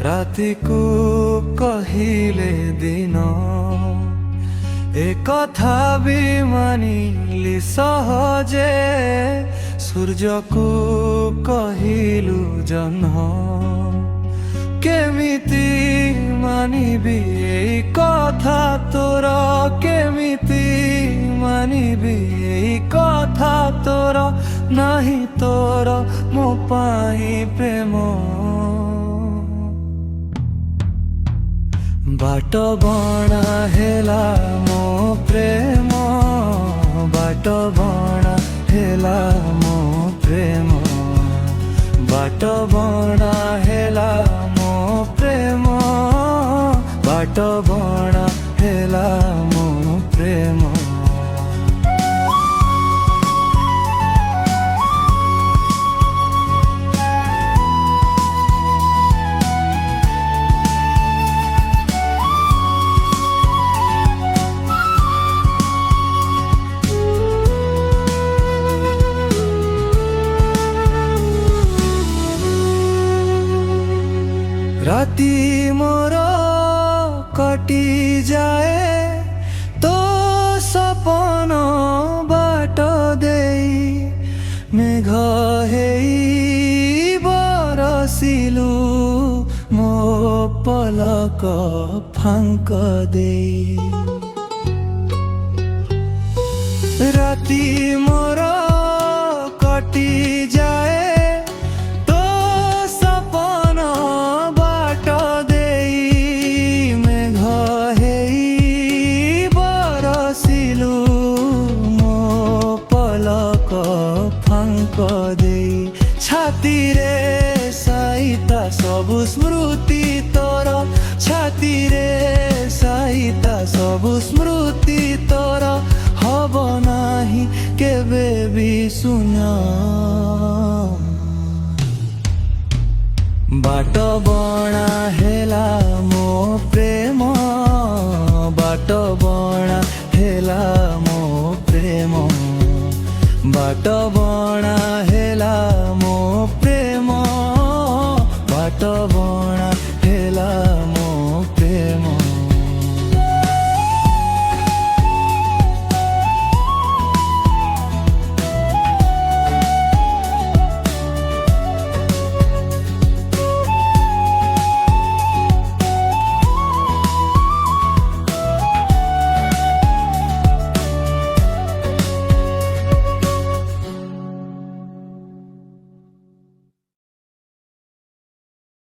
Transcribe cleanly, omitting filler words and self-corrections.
ରାତିକୁ କହିଲେ ଦିନ ଏ କଥା ବି ମାନିଲି ସହଜେ ସୂର୍ଯ୍ୟକୁ କହିଲୁ ଜହ୍ନ କେମିତି ମାନିବି ଏଇ କଥା ତୋର କେମିତି ମାନିବି ଏଇ କଥା ତୋର ନାହିଁ ତୋର ମୋ ପାଇଁ ପ୍ରେମ बाट बणा हेला मो प्रेम बाट बणा हेला मो प्रेम बाट बणा हेला मो प्रेम बाट बणा हेला मो प्रेम राती मोर कटी जाए तो सपन बाट देई मेघ हेई बरसिलु मो पलक फांक देई राती मोर कटी जाए छाती रे साइता सबु स्मृति तोर छाती रे साइता सबु स्मृति तोर हब नाही केबे भी सुना बाट बणा हेला मो प्रेम बाट बणा हेला मो प्रेम बाट बणा हेला मो प्रेम बाट